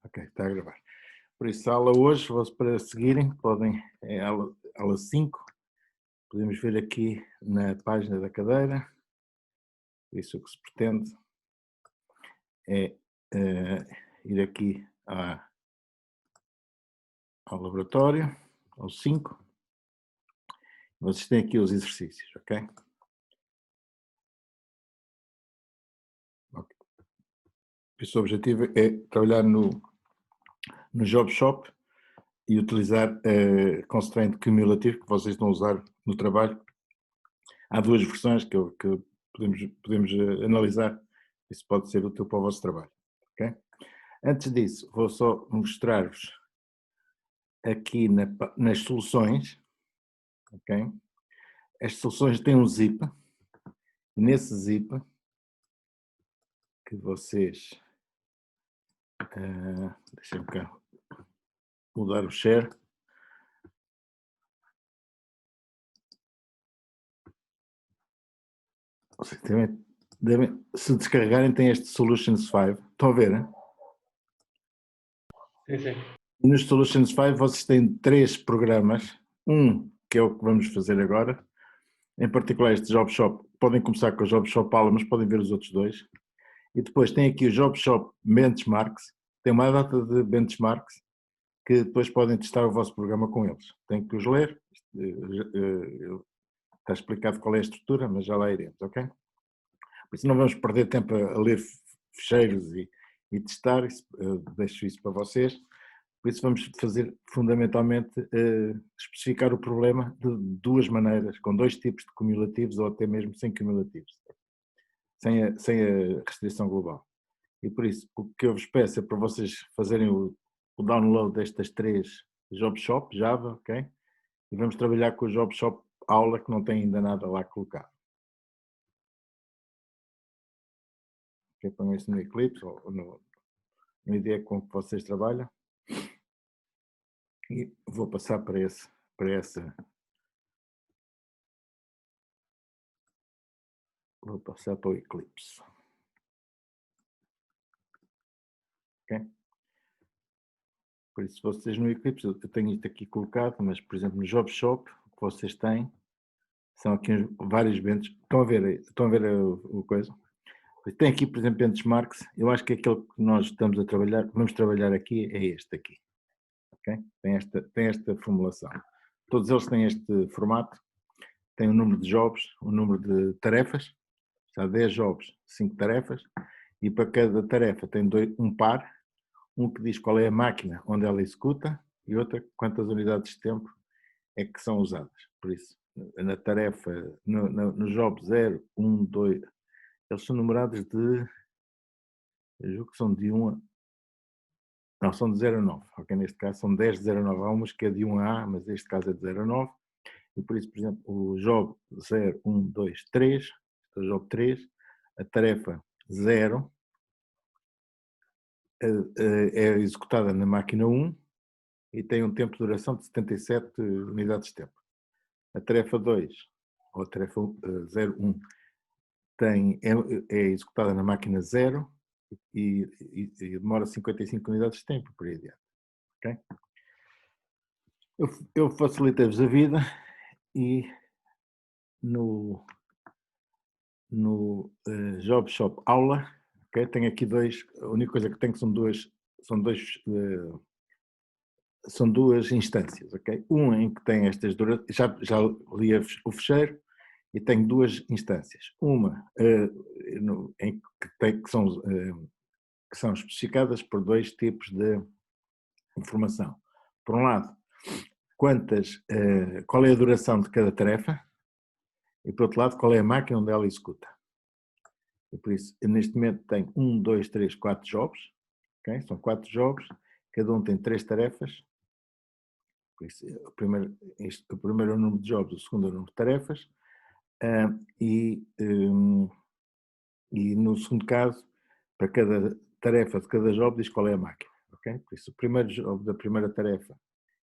Ok, está a gravar. Por isso, a aula hoje, para seguirem, podem, é a aula 5, podemos ver aqui na página da cadeira. Por isso, o que se pretende é ir aqui ao laboratório, ao 5. Vocês têm aqui os exercícios, ok? Ok. Por isso, o objetivo é trabalhar no Job Shop e utilizar constraint cumulativo que vocês estão a usar no trabalho. Há duas versões que podemos analisar. Isso pode ser útil para o vosso trabalho. Okay? Antes disso, vou só mostrar-vos aqui nas soluções. Okay? As soluções têm um zip. E nesse zip que vocês... deixem-me cá mudar o share. Vocês se descarregarem, tem este Solutions 5. Estão a ver, hein? Sim, sim. E nos Solutions 5 vocês têm 3 programas. Um, que é o que vamos fazer agora. Em particular este Job Shop. Podem começar com o Job Shop Aula, mas podem ver os outros dois. E depois tem aqui o Job Shop Benchmarks. Tem uma data de benchmarks que depois podem testar o vosso programa com eles. Tem que os ler. Está explicado qual é a estrutura, mas já lá iremos, ok? Por isso não vamos perder tempo a ler fecheiros e testar, deixo isso para vocês. Por isso vamos fazer fundamentalmente especificar o problema de duas maneiras, com dois tipos de cumulativos ou até mesmo sem cumulativos, sem a restrição global. E por isso o que eu vos peço é para vocês fazerem o download destas 3 Job Shop Java, ok? E vamos trabalhar com o Job Shop aula que não tem ainda nada lá colocado. Ok, ponham isso no Eclipse ou no IDE com que vocês trabalham. E vou passar para essa. Vou passar para o Eclipse. Ok? Por isso, vocês no Eclipse, eu tenho isto aqui colocado, mas, por exemplo, no Job Shop, o que vocês têm, são aqui vários benches. Estão a ver o coisa? Tem aqui, por exemplo, benchmarks. Eu acho que aquele que nós estamos a trabalhar, vamos trabalhar aqui, é este aqui. Ok? Tem esta formulação. Todos eles têm este formato. Tem o número de jobs, o número de tarefas. Há 10 jobs, 5 tarefas. E para cada tarefa tem um par. Um que diz qual é a máquina onde ela executa e outra quantas unidades de tempo é que são usadas. Por isso, na tarefa, no job 0, 1, 2, eles são numerados de, eu julgo que são de 1 a, não, são de 0 a 9, ok? Neste caso são 10 de 0 a 9, há umas que é de 1 a A, mas este caso é de 0 a 9, e por isso, por exemplo, o job 0, 1, 2, 3, o job 3, a tarefa 0 é executada na máquina 1 e tem um tempo de duração de 77 unidades de tempo. A tarefa 2, ou a tarefa 01, é executada na máquina 0 e demora 55 unidades de tempo, por aí adiante. Okay? Eu facilitei-vos a vida e no Job Shop aula, okay, tenho aqui a única coisa que tenho são duas instâncias, ok? Uma em que tem estas duras, já li o fecheiro e tenho duas instâncias. Uma em que são especificadas por dois tipos de informação. Por um lado, qual é a duração de cada tarefa e por outro lado, qual é a máquina onde ela executa. E por isso, neste momento tenho 1, 2, 3, 4 jobs, okay? São 4 jobs, cada um tem 3 tarefas. Por isso, o primeiro é o número de jobs, o segundo é o número de tarefas, e no segundo caso, para cada tarefa de cada job diz qual é a máquina, ok? Por isso, o primeiro job da primeira tarefa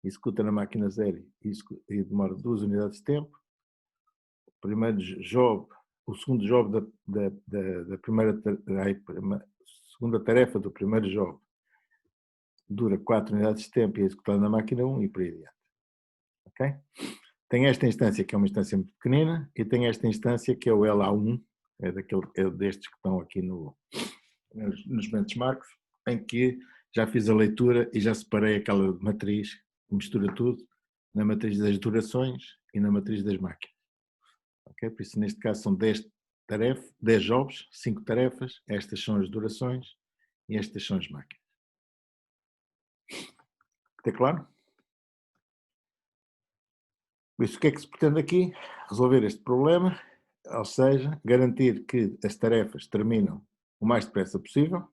executa na máquina 0 e demora 2 unidades de tempo. O segundo job da primeira, segunda tarefa do primeiro job dura 4 unidades de tempo e é executado na máquina 1 e por aí adiante. Ok? Tem esta instância que é uma instância muito pequenina e tem esta instância que é o LA1, é destes que estão aqui nos benchmarks, em que já fiz a leitura e já separei aquela matriz que mistura tudo na matriz das durações e na matriz das máquinas. Okay? Por isso, neste caso, são 10 jobs, 5 tarefas, estas são as durações e estas são as máquinas. Está claro? Por isso, o que é que se pretende aqui? Resolver este problema, ou seja, garantir que as tarefas terminam o mais depressa possível.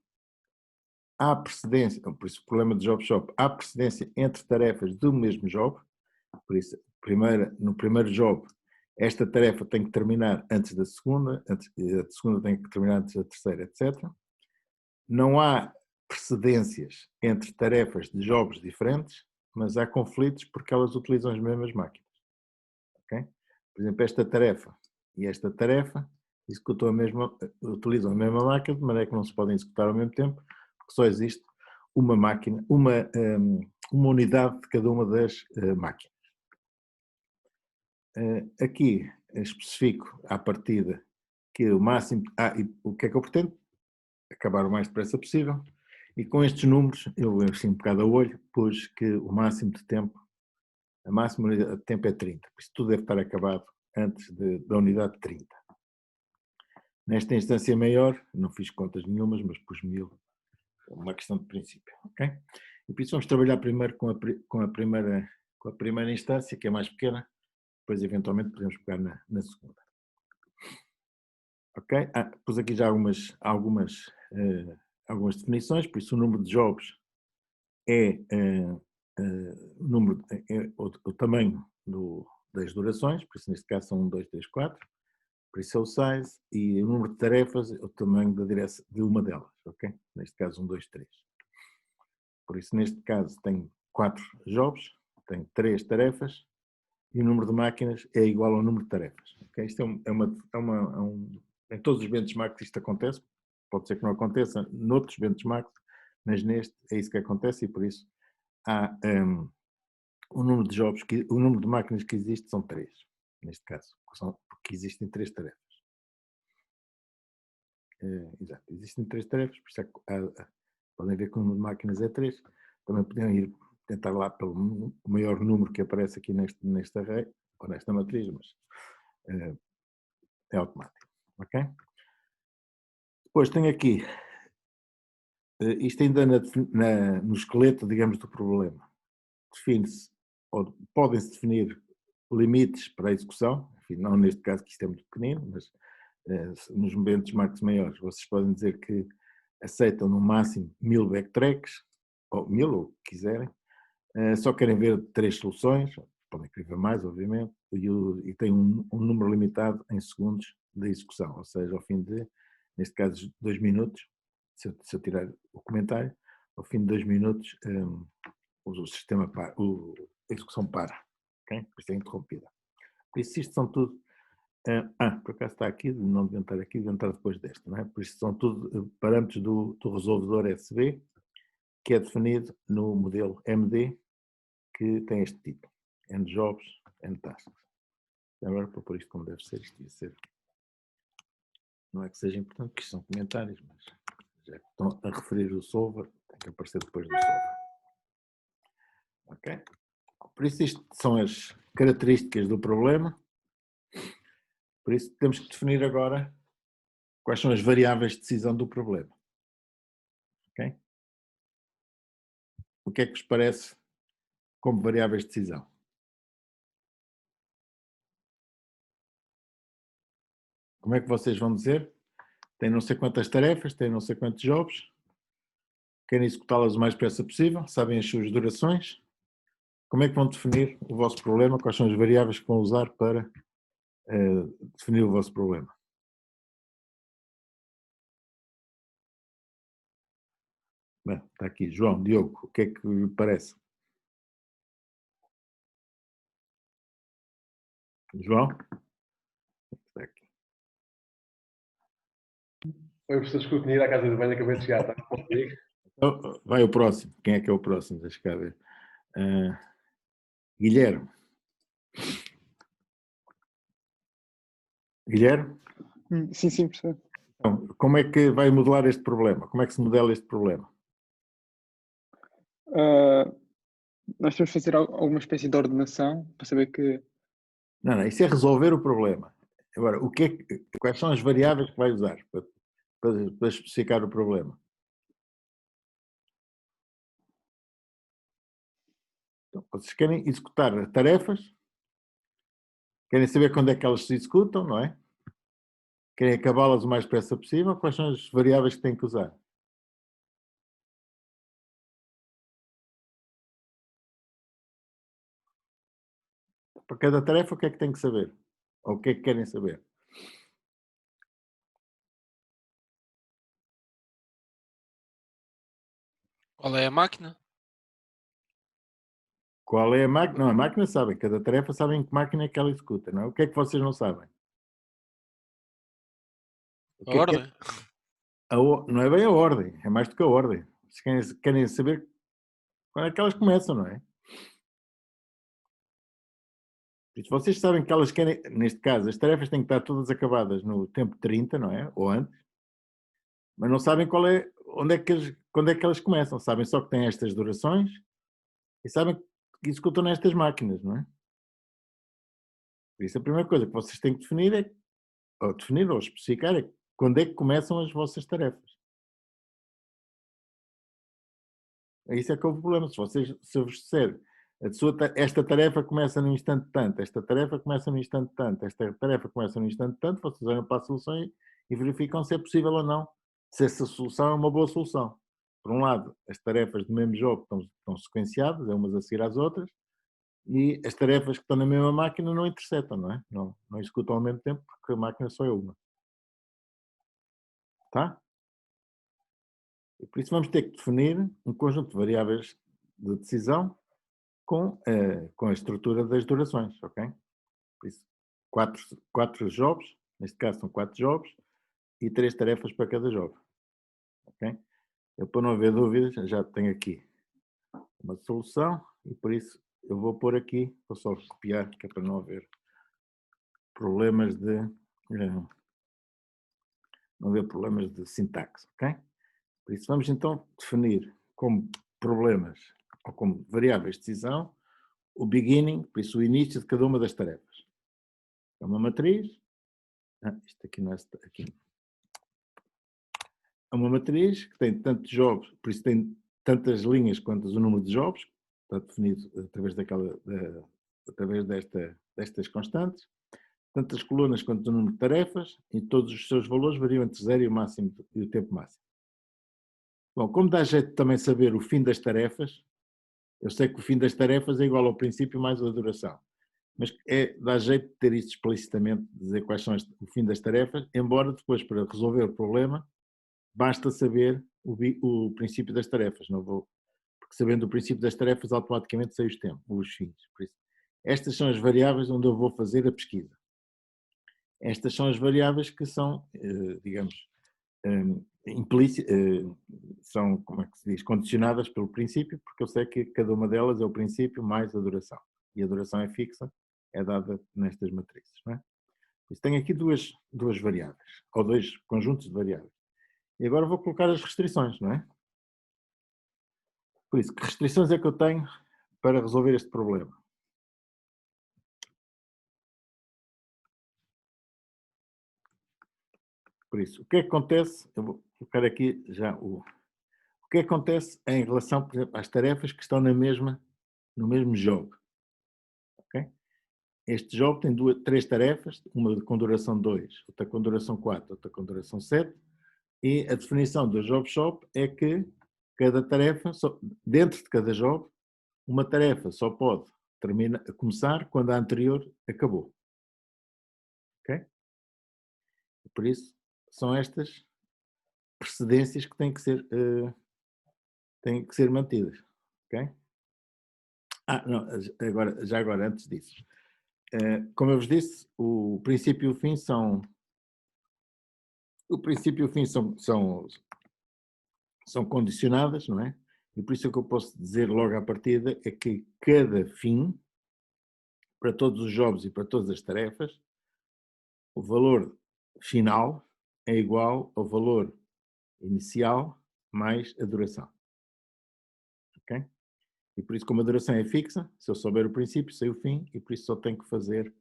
Há precedência, por isso o problema do job shop, há precedência entre tarefas do mesmo job, por isso no primeiro job esta tarefa tem que terminar antes da segunda, a segunda tem que terminar antes da terceira, etc. Não há precedências entre tarefas de jobs diferentes, mas há conflitos porque elas utilizam as mesmas máquinas. Okay? Por exemplo, esta tarefa e esta tarefa utilizam a mesma máquina, de maneira que não se podem executar ao mesmo tempo, porque só existe uma máquina, uma unidade de cada uma das máquinas. Aqui especifico à partida que o máximo. E o que é que eu pretendo? Acabar o mais depressa possível. E com estes números, eu assim um bocado a olho, pus que o máximo de tempo, a máxima unidade de tempo é 30. Por isso tudo deve estar acabado antes da unidade 30. Nesta instância maior, não fiz contas nenhumas, mas pus 1000. Uma questão de princípio, ok? E por isso vamos trabalhar primeiro com a primeira instância, que é mais pequena, depois eventualmente podemos pegar na segunda. Ok? Pus aqui já algumas definições, por isso o número de jobs é o tamanho das durações, por isso neste caso são 1, 2, 3, 4, por isso é o size, e o número de tarefas é o tamanho de uma delas, ok? Neste caso 1, 2, 3. Por isso neste caso tem 4 jobs, tem 3 tarefas, e o número de máquinas é igual ao número de tarefas. Okay? Isto em todos os benchmarks isto acontece, pode ser que não aconteça noutros benchmarks, mas neste é isso que acontece e por isso há o número de jobs, o número de máquinas que existe são 3, neste caso, porque existem 3 tarefas. Exato, existem 3 tarefas, por isso podem ver que o número de máquinas é 3, também podem ir tentar lá pelo maior número que aparece aqui neste array, ou nesta matriz, mas é automático, ok? Depois tenho aqui, isto ainda no esqueleto, digamos, do problema. Define-se, ou podem-se definir limites para a execução, enfim, não neste caso que isto é muito pequenino, mas nos benchmarks maiores vocês podem dizer que aceitam no máximo 1000 backtracks, ou 1000, ou o que quiserem, só querem ver 3 soluções, podem querer ver mais, obviamente, e tem um número limitado em segundos de execução, ou seja, ao fim de, neste caso, 2 minutos, se eu tirar o comentário, ao fim de 2 minutos o sistema para, a execução para, ok? Por isso é interrompida. Por isso isto são tudo, por acaso está aqui, não devia estar aqui, devia estar depois desta, não é? Por isso são tudo parâmetros do resolvedor SB, que é definido no modelo MD, que tem este título, End Jobs, End Tasks. Agora para pôr isto como deve ser, isto ia ser, não é que seja importante, porque isto são comentários, mas já que estão a referir o solver, tem que aparecer depois do solver. Ok? Por isso isto são as características do problema, por isso temos que definir agora quais são as variáveis de decisão do problema. Ok? O que é que vos parece como variáveis de decisão? Como é que vocês vão dizer? Tem não sei quantas tarefas, tem não sei quantos jobs, querem executá-las o mais depressa possível, sabem as suas durações. Como é que vão definir o vosso problema? Quais são as variáveis que vão usar para definir o vosso problema? Bem, está aqui, João, Diogo, o que é que lhe parece? João? Está aqui. Oi, professor, desculpe, ir à casa de banho, acabei de chegar, está comigo? Então, vai o próximo. Quem é que é o próximo? Deixa cá ver. Guilherme. Guilherme? Sim, percebo. Então, como é que vai modelar este problema? Como é que se modela este problema? Nós temos de fazer alguma espécie de ordenação para saber que. Não, isso é resolver o problema. Agora, quais são as variáveis que vai usar para especificar o problema? Então, vocês querem executar tarefas, querem saber quando é que elas se executam, não é? Querem acabá-las o mais depressa possível. Quais são as variáveis que têm que usar? Para cada tarefa, o que é que têm que saber? Ou o que é que querem saber? Qual é a máquina? Qual é a máquina? Não, a máquina sabem. Cada tarefa sabem que máquina é que ela executa, não é? O que é que vocês não sabem? O A que é que é? ordem? Não é bem a ordem, é mais do que a ordem. Vocês querem saber quando é que elas começam, não é? Se vocês sabem que elas querem, neste caso, as tarefas têm que estar todas acabadas no tempo 30, não é? Ou antes, mas não sabem quando é que elas começam. Sabem só que têm estas durações e sabem que executam nestas máquinas, não é? Por isso a primeira coisa que vocês têm que definir ou especificar é quando é que começam as vossas tarefas. É isso é que é o problema. Se eu vos disser, esta tarefa começa num instante tanto, esta tarefa começa num instante tanto, esta tarefa começa num instante tanto, vocês olham para a solução e verificam se é possível ou não, se essa solução é uma boa solução. Por um lado, as tarefas do mesmo jogo estão sequenciadas, umas a seguir às outras, e as tarefas que estão na mesma máquina não interceptam, não é? Não executam ao mesmo tempo porque a máquina só é uma. Tá? E por isso vamos ter que definir um conjunto de variáveis de decisão com a estrutura das durações, ok? Por isso, quatro jobs, neste caso são 4 jobs, e 3 tarefas para cada job, ok? Eu, para não haver dúvidas, já tenho aqui uma solução e por isso eu vou pôr aqui, vou só copiar, que é para não haver problemas de sintaxe, ok? Por isso vamos então definir como problemas ou como variáveis de decisão o beginning, por isso o início de cada uma das tarefas. É uma matriz, isto aqui não é, aqui. É uma matriz que tem tantos jobs, por isso tem tantas linhas quanto o número de jobs, está definido através destas constantes, tantas colunas quanto o número de tarefas, e todos os seus valores variam entre 0 e o tempo máximo. Bom, como dá jeito de também saber o fim das tarefas, eu sei que o fim das tarefas é igual ao princípio mais a duração, mas dá jeito de ter isso explicitamente, dizer quais são o fim das tarefas, embora depois, para resolver o problema, basta saber o princípio das tarefas, não vou, porque sabendo o princípio das tarefas automaticamente sei os fins. Por isso, estas são as variáveis onde eu vou fazer a pesquisa. Estas são as variáveis que são, digamos, são, como é que se diz, condicionadas pelo princípio, porque eu sei que cada uma delas é o princípio mais a duração. E a duração é fixa, é dada nestas matrizes. Não é? Por isso tenho aqui duas variáveis, ou dois conjuntos de variáveis. E agora vou colocar as restrições, não é? Por isso, que restrições é que eu tenho para resolver este problema? Por isso, o que é que acontece? Eu vou colocar aqui já o que é que acontece em relação, por exemplo, às tarefas que estão no mesmo jogo. Okay? Este jogo tem 3 tarefas, uma com duração 2, outra com duração 4, outra com duração 7, e a definição do job shop é que cada tarefa, dentro de cada job, uma tarefa só pode começar quando a anterior acabou. Ok? Por isso, são estas precedências que têm que ser mantidas. Ok? Não, já agora, antes disso. Como eu vos disse, o princípio e o fim são são condicionadas, não é? E por isso o que eu posso dizer logo à partida é que cada fim, para todos os jobs e para todas as tarefas, o valor final é igual ao valor inicial mais a duração. Ok? E por isso, como a duração é fixa, se eu souber o princípio, sei o fim, e por isso só tenho que fazer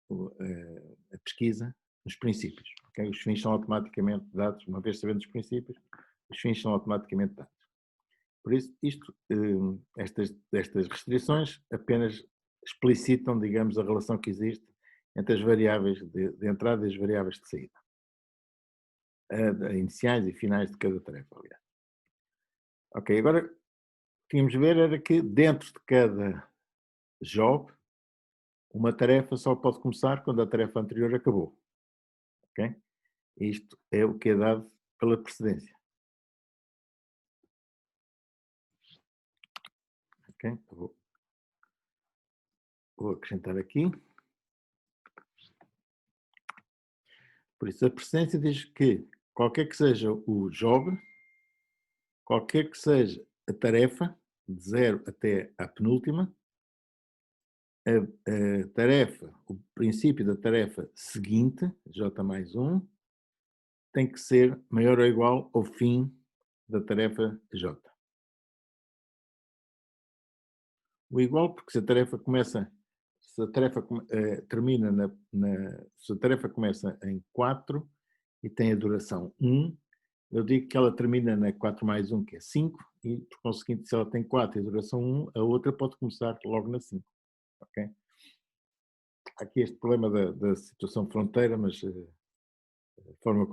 a pesquisa nos princípios. Okay? Os fins são automaticamente dados, uma vez sabendo os princípios, os fins são automaticamente dados. Por isso, estas restrições apenas explicitam, digamos, a relação que existe entre as variáveis de entrada e as variáveis de saída. Iniciais e finais de cada tarefa, aliás. Ok, agora o que tínhamos de ver era que dentro de cada job, uma tarefa só pode começar quando a tarefa anterior acabou. Ok? Isto é o que é dado pela precedência. Ok? Vou acrescentar aqui. Por isso, a precedência diz que qualquer que seja o job, qualquer que seja a tarefa, de 0 até à penúltima, a tarefa, o princípio da tarefa seguinte, J mais 1, tem que ser maior ou igual ao fim da tarefa J. O igual, porque se a tarefa começa, se a tarefa termina se a tarefa começa em 4 e tem a duração 1, eu digo que ela termina na 4 mais 1, que é 5, e por conseguinte, se ela tem 4 e a duração 1, a outra pode começar logo na 5. Ok? Há aqui este problema da situação fronteira, mas a forma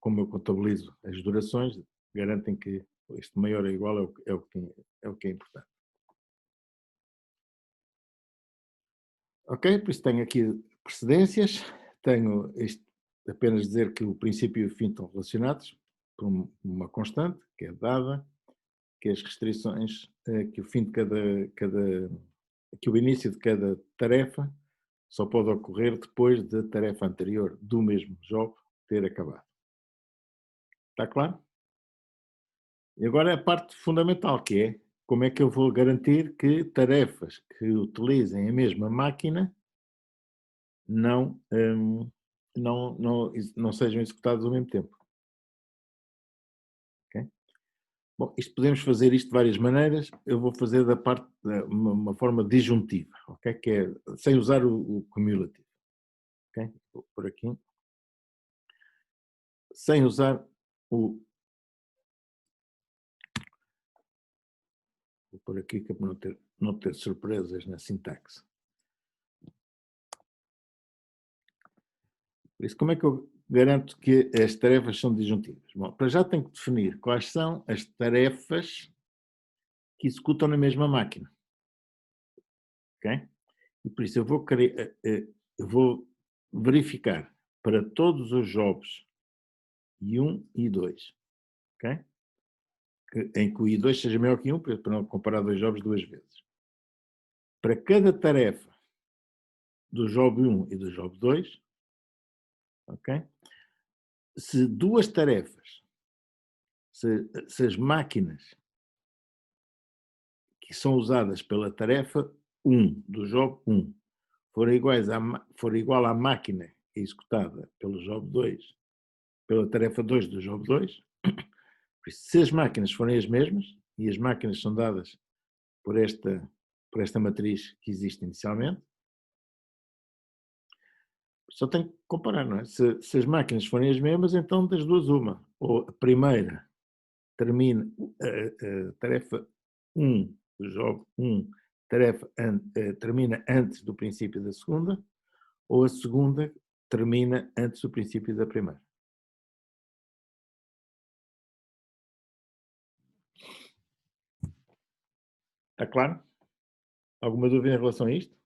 como eu contabilizo as durações garantem que este maior ou igual é o que é importante. Ok, por isso tenho aqui precedências, tenho isto apenas dizer que o princípio e o fim estão relacionados por uma constante, que é dada, que as restrições, que o fim de que o início de cada tarefa só pode ocorrer depois da tarefa anterior do mesmo job ter acabado. Está claro? E agora é a parte fundamental, que é como é que eu vou garantir que tarefas que utilizem a mesma máquina não, não sejam executadas ao mesmo tempo. Okay? Bom, podemos fazer isto de várias maneiras. Eu vou fazer da parte uma forma disjuntiva, okay? Que é sem usar o cumulativo. Okay? Vou por aqui. Sem usar o. Vou por aqui que é para não ter surpresas na sintaxe. Por isso, como é que eu garanto que as tarefas são disjuntivas? Bom, para já tenho que definir quais são as tarefas que executam na mesma máquina. Ok? E por isso eu vou verificar para todos os jobs I1 e I2, ok? Em que o I2 seja maior que I1, para não comparar dois jobs duas vezes. Para cada tarefa do job 1 e do job 2, ok? Se duas tarefas, se as máquinas que são usadas pela tarefa 1 do job 1 for igual à máquina executada pelo job 2, pela tarefa 2 do job 2, se as máquinas forem as mesmas, e as máquinas são dadas por esta matriz que existe inicialmente, só tenho que comparar, não é? Se as máquinas forem as mesmas, então das duas uma. Ou a primeira termina, a tarefa 1 do job 1 termina antes do princípio da segunda, ou a segunda termina antes do princípio da primeira. Está claro? Alguma dúvida em relação a isto?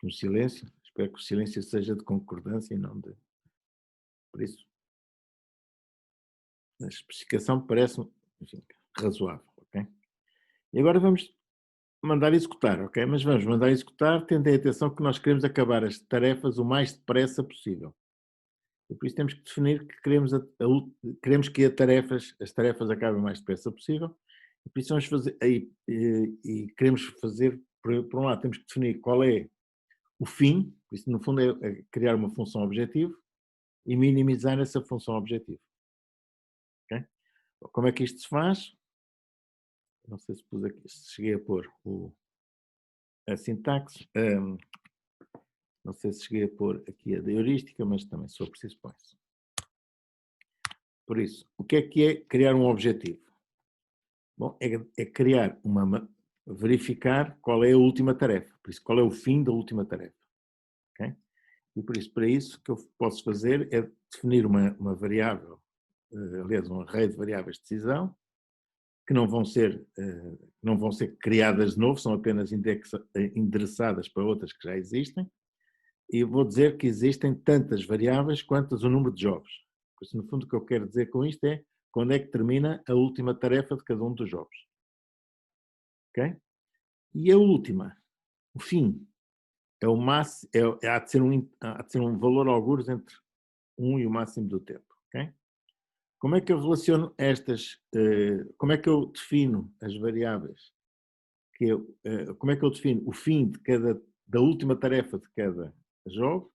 No silêncio. Espero que o silêncio seja de concordância e não de... Por isso, a especificação parece-me, enfim, razoável, ok? E agora vamos mandar executar, ok? Mas vamos mandar executar, tendo em atenção que nós queremos acabar as tarefas o mais depressa possível. E por isso temos que definir que queremos que as tarefas acabem o mais depressa possível. E por isso vamos fazer, e queremos fazer, por um lado, temos que definir qual é o fim, por isso no fundo é criar uma função objetivo e minimizar essa função objetivo. Ok? Como é que isto se faz? Não sei se pus aqui, se cheguei a pôr a sintaxe. Não sei se cheguei a pôr aqui a da heurística, mas também se for preciso põe-se. Por isso, o que é criar um objetivo? Bom, é criar verificar qual é a última tarefa, por isso qual é o fim da última tarefa. Okay? E por isso, para isso, o que eu posso fazer é definir uma variável, aliás, um array de variáveis de decisão, que não vão ser criadas de novo, são apenas endereçadas para outras que já existem, e vou dizer que existem tantas variáveis quantas o número de jogos. Por isso, no fundo, o que eu quero dizer com isto é quando é que termina a última tarefa de cada um dos jogos. Ok? E a última, o fim, é o máximo, há de ser um valor algures entre 1 e o máximo do tempo. Ok? Como é que eu relaciono como é que eu defino as variáveis? Como é que eu defino o fim da última tarefa de cada jogo?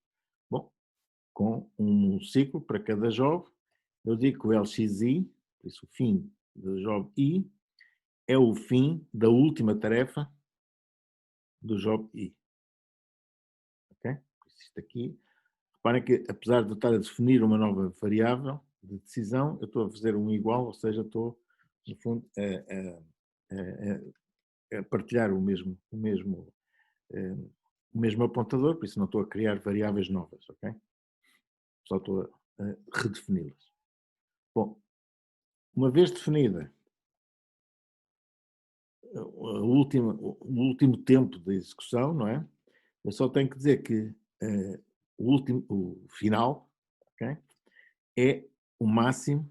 Bom, com um ciclo para cada jogo, eu digo que o LXI, por isso o fim do jogo I, é o fim da última tarefa do jogo I. Ok? Isto aqui, reparem que apesar de eu estar a definir uma nova variável de decisão, eu estou a fazer um igual, ou seja, estou, no fundo, a partilhar o mesmo apontador, por isso não estou a criar variáveis novas, ok? Só estou a redefini-las. Bom, uma vez definida o último tempo de execução, não é? Eu só tenho que dizer que o final, okay, é o máximo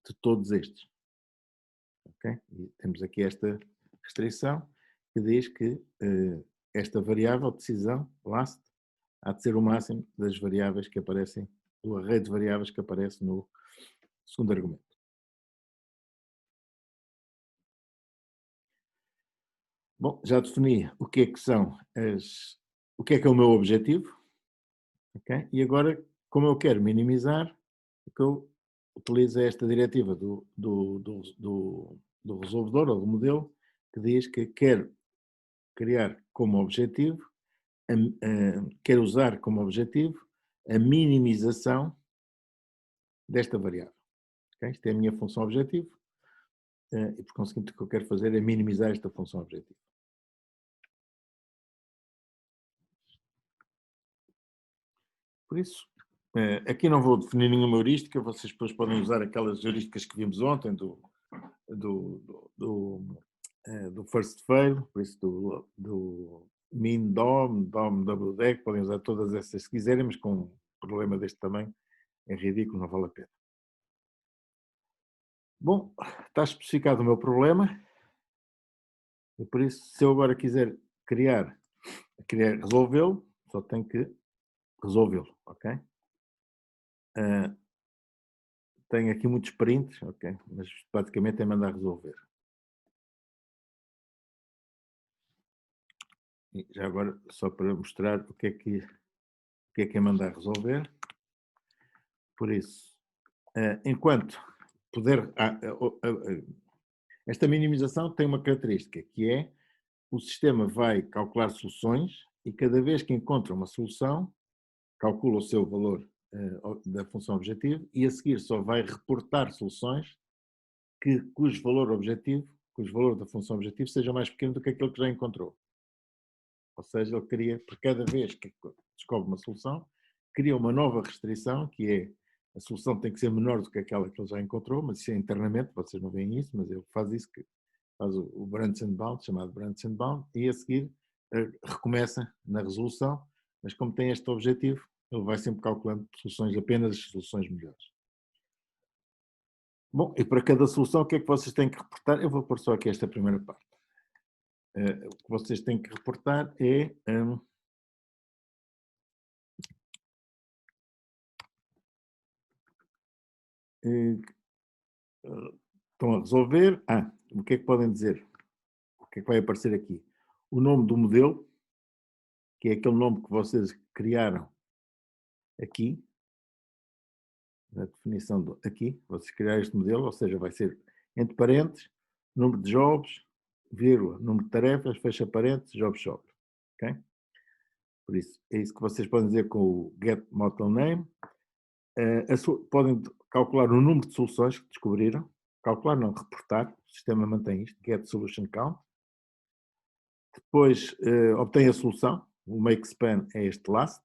de todos estes. Okay? E temos aqui esta restrição que diz que esta variável de decisão, last, há de ser o máximo das variáveis que aparecem, do array de variáveis que aparece no segundo argumento. Bom, já defini o que é que são o que é o meu objetivo, ok? E agora, como eu quero minimizar, o que eu utilizo é esta diretiva do resolvedor ou do modelo, que diz que quer criar como objetivo, quer usar como objetivo a minimização desta variável. Okay? Isto é a minha função objetivo e, por conseguinte, o que eu quero fazer é minimizar esta função objetivo. Por isso, aqui não vou definir nenhuma heurística, vocês depois podem usar aquelas heurísticas que vimos ontem do first fail, por isso do min dom, WDEC, podem usar todas essas se quiserem, mas com um problema deste tamanho é ridículo, não vale a pena. Bom, está especificado o meu problema, e por isso, se eu agora quiser resolvê-lo, só tenho que resolvê-lo, ok? Tenho aqui muitos prints, ok, mas basicamente é mandar resolver. E já agora, só para mostrar o que é mandar resolver. Por isso, enquanto puder... esta minimização tem uma característica, que é o sistema vai calcular soluções e cada vez que encontra uma solução, calcula o seu valor da função objetivo e a seguir só vai reportar soluções cujo valor da função objetivo seja mais pequeno do que aquele que já encontrou. Ou seja, ele cria, por cada vez que descobre uma solução, cria uma nova restrição, que é a solução tem que ser menor do que aquela que ele já encontrou, mas isso é internamente, vocês não veem isso, mas ele faz isso, faz o branch and bound, chamado branch and bound, e a seguir recomeça na resolução, mas como tem este objetivo, ele vai sempre calculando apenas as soluções melhores. Bom, e para cada solução, o que é que vocês têm que reportar? Eu vou pôr só aqui esta primeira parte. o que vocês têm que reportar é estão a resolver. O que é que podem dizer? O que é que vai aparecer aqui? O nome do modelo, que é aquele nome que vocês criaram aqui, na definição aqui, vocês criaram este modelo, ou seja, vai ser entre parênteses, número de jobs, vírgula, número de tarefas, fecha parênteses, job shop. Ok? Por isso, é isso que vocês podem dizer com o get model name. Podem calcular o número de soluções que descobriram. Calcular, não, reportar. O sistema mantém isto, get solution count. Depois, obtém a solução. O make span é este last,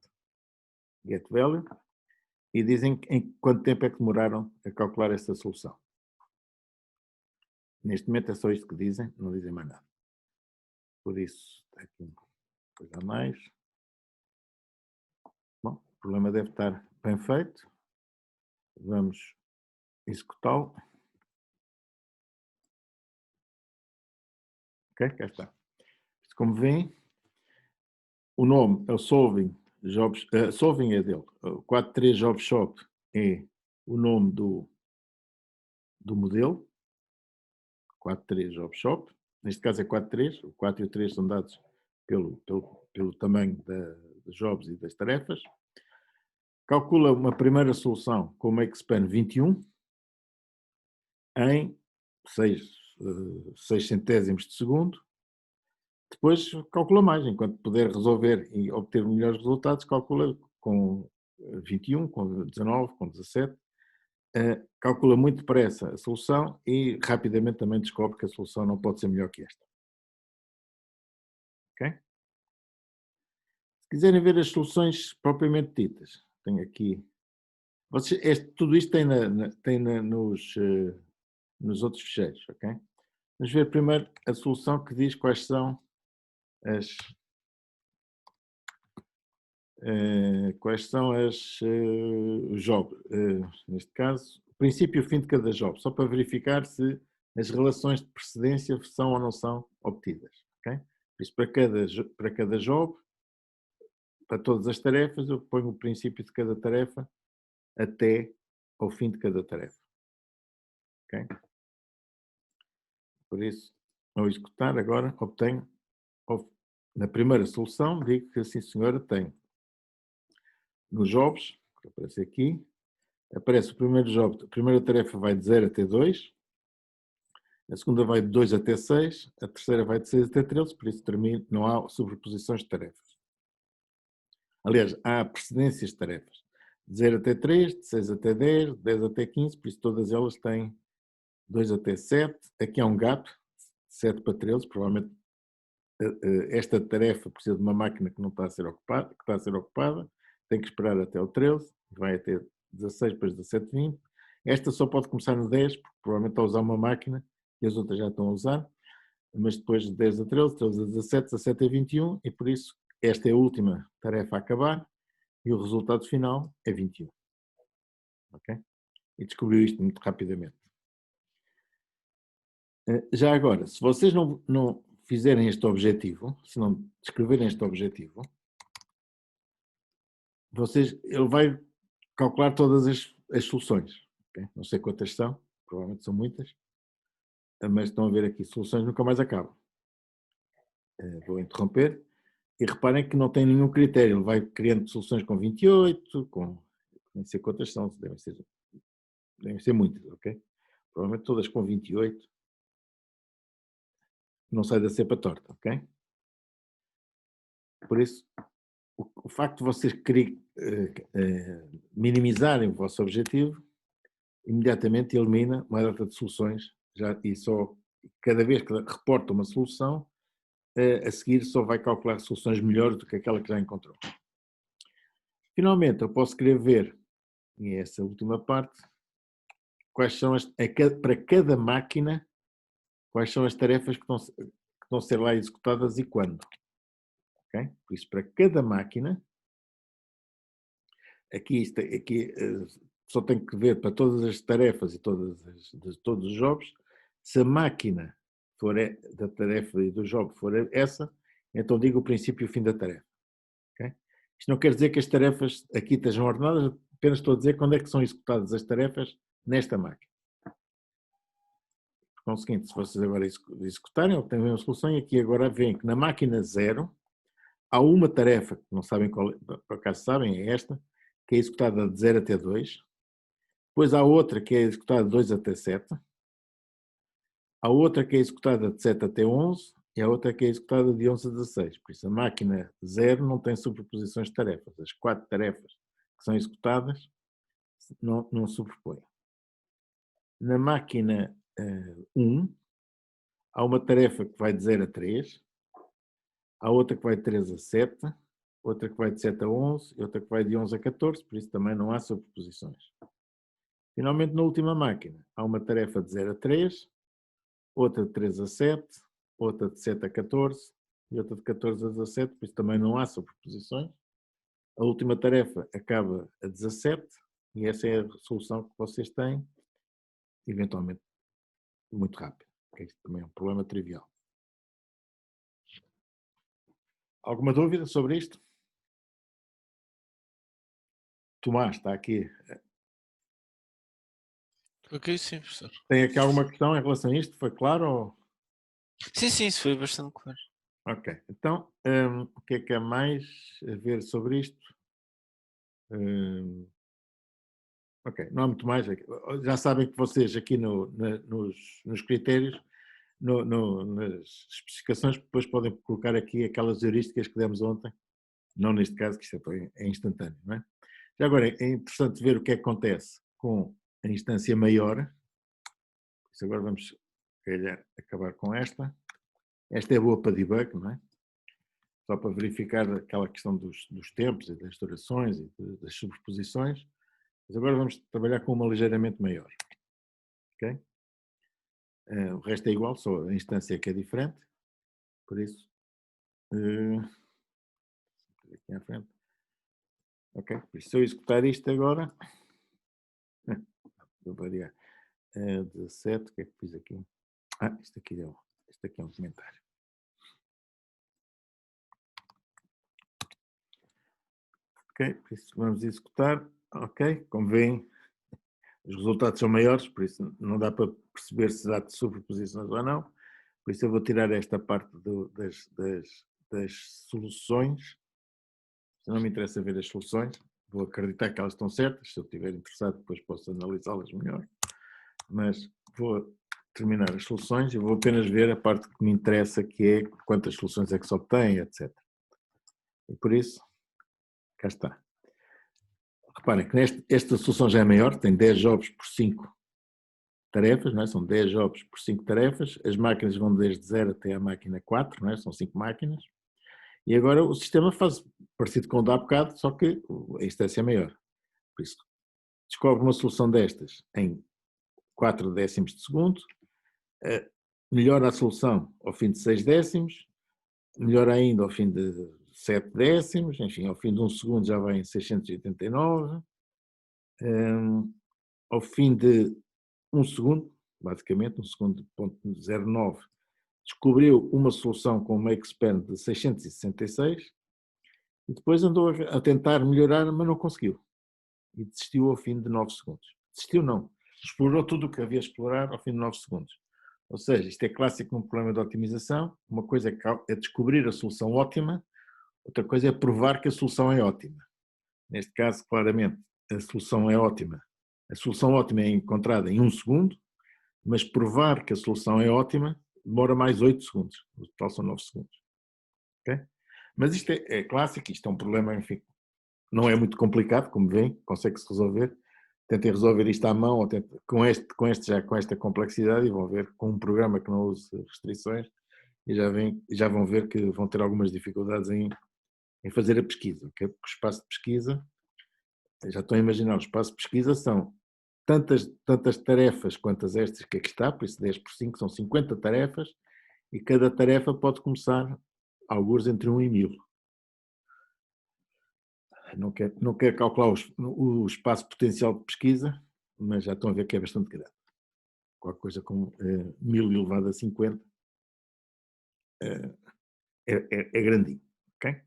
get value. E dizem em quanto tempo é que demoraram a calcular essa solução. Neste momento é só isto que dizem, não dizem mais nada. Por isso, está aqui uma coisa a mais. Bom, o problema deve estar bem feito. Vamos executá-lo. Ok, cá está. Como veem, o nome é o Solving Jobs, Solving é dele. O 43 Job Shop é o nome do modelo. 43 Job Shop. Neste caso é 43. O 4 e o 3 são dados pelo tamanho dos jobs e das tarefas. Calcula uma primeira solução com o Xpan 21 em 6 centésimos de segundo. Depois calcula mais, enquanto puder resolver e obter melhores resultados, calcula com 21, com 19, com 17. Calcula muito depressa a solução e rapidamente também descobre que a solução não pode ser melhor que esta. Ok? Se quiserem ver as soluções propriamente ditas, tenho aqui. Tudo isto tem nos outros ficheiros, ok? Vamos ver primeiro a solução que diz quais são os jobs, neste caso, o princípio e o fim de cada job, só para verificar se as relações de precedência são ou não são obtidas. Okay? Por isso, para cada job, para todas as tarefas, eu ponho o princípio de cada tarefa até ao fim de cada tarefa. Okay? Por isso, ao executar, agora obtenho, na primeira solução, digo que sim senhora, tenho nos jobs, que aparece aqui, aparece o primeiro job, a primeira tarefa vai de 0 até 2, a segunda vai de 2 até 6, a terceira vai de 6 até 13, por isso não há sobreposições de tarefas. Aliás, há precedências de tarefas. De 0 até 3, de 6 até 10, de 10 até 15, por isso todas elas têm 2 até 7. Aqui há um gap, 7 para 13, provavelmente esta tarefa precisa de uma máquina que não está a ser ocupada, que está a ser ocupada, tem que esperar até o 13, vai até 16, depois 17, 20. Esta só pode começar no 10, porque provavelmente está a usar uma máquina e as outras já estão a usar, mas depois de 10 a 13, 13 a 17, 17 a 21, e por isso esta é a última tarefa a acabar e o resultado final é 21. Ok? E descobriu isto muito rapidamente. Já agora, se vocês não fizerem este objetivo, se não descreverem este objetivo, ele vai calcular todas as soluções. Okay? Não sei quantas são, provavelmente são muitas, mas estão a ver aqui, soluções nunca mais acabam. Vou interromper e reparem que não tem nenhum critério, ele vai criando soluções com 28, com não sei quantas são, devem ser muitas, ok? Provavelmente todas com 28, não sai da cepa torta, ok? Por isso, o facto de vocês minimizarem o vosso objetivo, imediatamente elimina uma data de soluções, e só cada vez que reporta uma solução, a seguir só vai calcular soluções melhores do que aquela que já encontrou. Finalmente, eu posso querer ver, e essa última parte, quais são para cada máquina, quais são as tarefas que estão a ser lá executadas e quando. Okay? Por isso, para cada máquina, aqui só tem que ver para todas as tarefas e de todos os jobs, se a máquina for da tarefa e do job for essa, então digo o princípio e o fim da tarefa. Okay? Isto não quer dizer que as tarefas aqui estejam ordenadas, apenas estou a dizer quando é que são executadas as tarefas nesta máquina. Com o seguinte, se vocês agora executarem, obtêm uma solução e aqui agora veem que na máquina 0 há uma tarefa, que não sabem qual, por acaso sabem, é esta, que é executada de 0 até 2. Depois há outra que é executada de 2 até 7. Há outra que é executada de 7 até 11 e há outra que é executada de 11 a 16. Por isso a máquina 0 não tem superposições de tarefas. As 4 tarefas que são executadas não sobrepõem. Na máquina 1 há uma tarefa que vai de 0 a 3, há outra que vai de 3 a 7, outra que vai de 7 a 11 e outra que vai de 11 a 14, por isso também não há sobreposições. Finalmente, na última máquina, há uma tarefa de 0 a 3, outra de 3 a 7, outra de 7 a 14 e outra de 14 a 17, por isso também não há sobreposições. A última tarefa acaba a 17 e essa é a solução que vocês têm, eventualmente muito rápido. Isto também é um problema trivial. Alguma dúvida sobre isto? Tomás, está aqui. Ok, sim, professor. Tem aqui alguma questão em relação a isto? Foi claro? Ou... Sim, isso foi bastante claro. Ok. Então, o que há mais a ver sobre isto? Ok, não há muito mais. Já sabem que vocês aqui nos critérios, nas especificações, depois podem colocar aqui aquelas heurísticas que demos ontem, não neste caso, que isto é instantâneo, não é? Já agora, é interessante ver o que é que acontece com a instância maior. Isso agora vamos, calhar, acabar com esta. Esta é boa para debug, não é? Só para verificar aquela questão dos tempos e das durações e das sobreposições. Mas agora vamos trabalhar com uma ligeiramente maior. Ok? O resto é igual, só a instância que é diferente. Por isso, aqui à frente. Ok? Por isso, se eu executar isto agora, vou variar. 17, o que é que fiz aqui? Isto aqui é um comentário. Ok, por isso vamos executar. Ok, como veem, os resultados são maiores, por isso não dá para perceber se há sobreposições ou não. Por isso eu vou tirar esta parte das soluções. Se não me interessa ver as soluções, vou acreditar que elas estão certas. Se eu estiver interessado, depois posso analisá-las melhor. Mas vou terminar as soluções e vou apenas ver a parte que me interessa, que é quantas soluções é que se obtém, etc. E por isso, cá está. Reparem que esta solução já é maior, tem 10 jobs por 5 tarefas, não é? São 10 jobs por 5 tarefas, as máquinas vão desde 0 até a máquina 4, não é? São 5 máquinas, e agora o sistema faz parecido com o da há bocado, só que a instância é maior. Por isso, descobre uma solução destas em 4 décimos de segundo, melhora a solução ao fim de 6 décimos, melhora ainda ao fim de 7 décimos, enfim, ao fim de 1 segundo já vai em 689, ao fim de 1 segundo, basicamente, 1 segundo, ponto 09, descobriu uma solução com uma X-Span de 666 e depois andou a tentar melhorar, mas não conseguiu. E desistiu ao fim de 9 segundos. Desistiu não, explorou tudo o que havia a explorar ao fim de 9 segundos. Ou seja, isto é clássico num problema de otimização, uma coisa é descobrir a solução ótima, outra coisa é provar que a solução é ótima. Neste caso, claramente, a solução é ótima. A solução ótima é encontrada em 1 segundo, mas provar que a solução é ótima demora mais 8 segundos. O total são 9 segundos. Okay? Mas isto é clássico, isto é um problema, enfim, não é muito complicado, como veem, consegue-se resolver. Tentem resolver isto à mão, ou com esta complexidade, e vão ver com um programa que não use restrições, e já vão ver que vão ter algumas dificuldades em fazer a pesquisa. Okay? Porque o espaço de pesquisa, já estão a imaginar, o espaço de pesquisa são tantas tarefas quantas estas que aqui está, por isso 10 por 5 são 50 tarefas, e cada tarefa pode começar alguns entre 1 e 1000. Não quero calcular o espaço potencial de pesquisa, mas já estão a ver que é bastante grande. Qualquer coisa com 1000 elevado a 50 é grandinho, ok?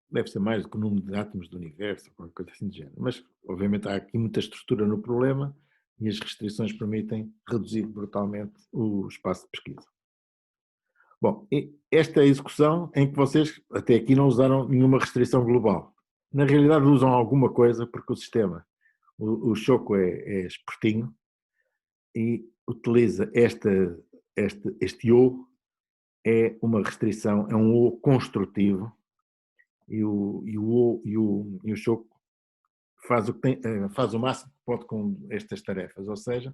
Deve ser mais do que o número de átomos do universo, ou qualquer coisa assim de género. Mas, obviamente, há aqui muita estrutura no problema e as restrições permitem reduzir brutalmente o espaço de pesquisa. Bom, esta é a execução em que vocês até aqui não usaram nenhuma restrição global. Na realidade usam alguma coisa porque o sistema, o Choco é espertinho e utiliza este O, é uma restrição, é um O construtivo e o Choco faz o máximo que pode com estas tarefas, ou seja,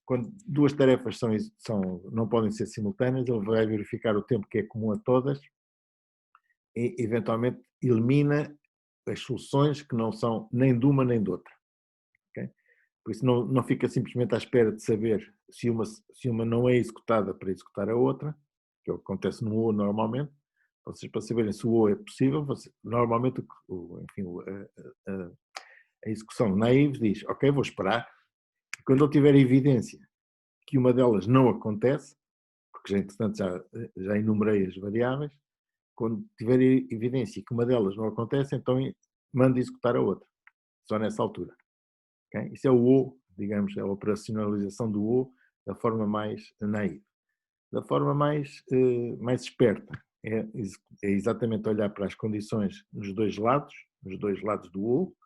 quando duas tarefas não podem ser simultâneas, ele vai verificar o tempo que é comum a todas e, eventualmente, elimina as soluções que não são nem de uma nem de outra. Okay? Por isso, não fica simplesmente à espera de saber se uma não é executada para executar a outra, que é o que acontece no O normalmente. Vocês, para saberem se o O é possível, normalmente a execução naive diz: ok, vou esperar. E quando eu tiver evidência que uma delas não acontece, porque já, entretanto, já enumerei as variáveis, quando tiver evidência que uma delas não acontece, então mando executar a outra, só nessa altura. Okay? Isso é o O, digamos, é a operacionalização do O da forma mais naive. Da forma mais esperta, é exatamente olhar para as condições nos dois lados do O,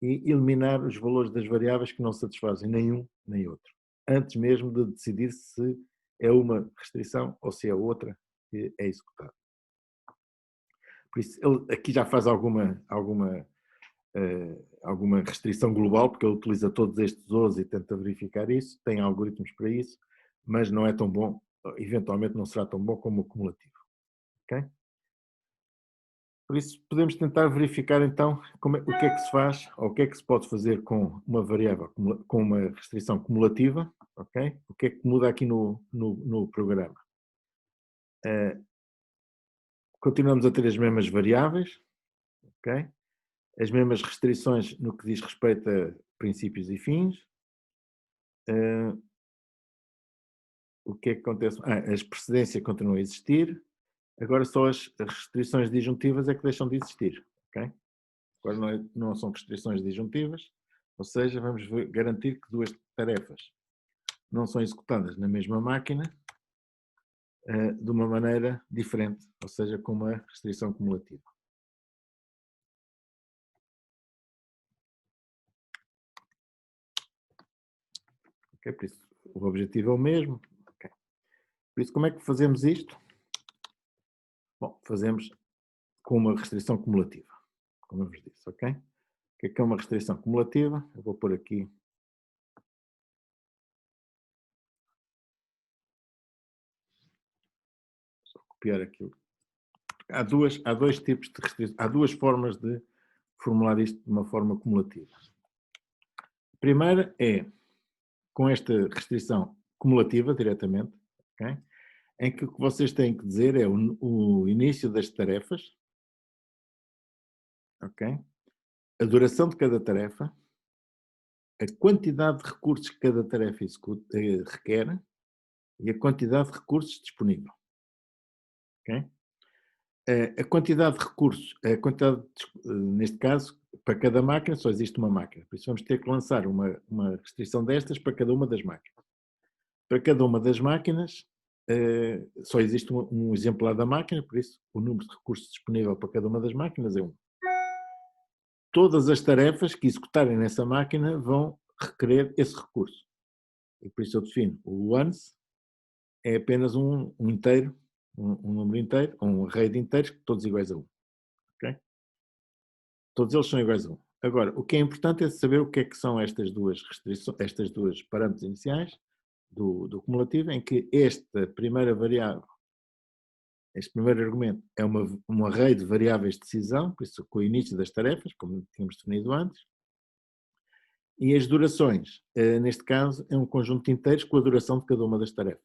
e eliminar os valores das variáveis que não satisfazem nenhum nem outro, antes mesmo de decidir se é uma restrição ou se é outra que é executada. Por isso, ele aqui já faz alguma restrição global, porque ele utiliza todos estes O's e tenta verificar isso, tem algoritmos para isso, mas não é tão bom, eventualmente não será tão bom como o cumulativo. Okay? Por isso, podemos tentar verificar então o que é que se faz, ou o que é que se pode fazer com uma variável, com uma restrição cumulativa, ok? O que é que muda aqui no programa? Continuamos a ter as mesmas variáveis, ok? As mesmas restrições no que diz respeito a princípios e fins. O que é que acontece? As precedências continuam a existir, agora só as restrições disjuntivas é que deixam de existir, ok? Agora não são restrições disjuntivas, ou seja, vamos garantir que duas tarefas não são executadas na mesma máquina de uma maneira diferente, ou seja, com uma restrição cumulativa. Okay? Por isso, o objetivo é o mesmo. Okay. Por isso, como é que fazemos isto? Bom, fazemos com uma restrição cumulativa, como eu vos disse, ok? O que é uma restrição cumulativa? Eu vou pôr aqui. Só copiar aquilo. Há dois tipos de restrições, há duas formas de formular isto de uma forma cumulativa. A primeira é com esta restrição cumulativa diretamente, okay? Em que o que vocês têm que dizer é o início das tarefas, ok? A duração de cada tarefa, a quantidade de recursos que cada tarefa requer e a quantidade de recursos disponível. Okay? A quantidade de recursos, neste caso, para cada máquina só existe uma máquina, por isso vamos ter que lançar uma restrição destas para cada uma das máquinas. Para cada uma das máquinas só existe um exemplar da máquina, por isso o número de recursos disponível para cada uma das máquinas é 1. Todas as tarefas que executarem nessa máquina vão requerer esse recurso. E por isso eu defino o once é apenas um inteiro, um número inteiro, um array de inteiros, todos iguais a 1. Okay? Todos eles são iguais a 1. Agora, o que é importante é saber o que é que são estas duas restrições, estas duas parâmetros iniciais do cumulativo, em que esta primeira variável, este primeiro argumento é um array de variáveis de decisão, por isso com o início das tarefas, como tínhamos definido antes, e as durações, neste caso, é um conjunto de inteiros com a duração de cada uma das tarefas.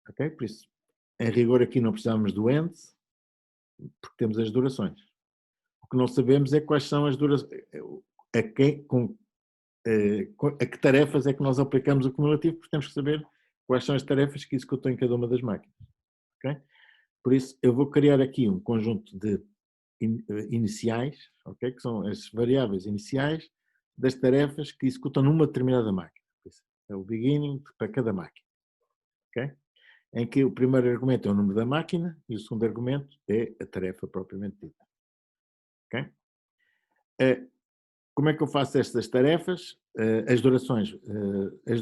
Ok? Por isso, em rigor aqui não precisamos do ends, porque temos as durações. O que não sabemos é quais são as durações, a que tarefas é que nós aplicamos o cumulativo, porque temos que saber quais são as tarefas que executam em cada uma das máquinas. Okay? Por isso, eu vou criar aqui um conjunto de iniciais, okay? Que são as variáveis iniciais das tarefas que executam numa determinada máquina. É o beginning para cada máquina. Okay? Em que o primeiro argumento é o número da máquina e o segundo argumento é a tarefa propriamente dita. Okay? Como é que eu faço estas tarefas? As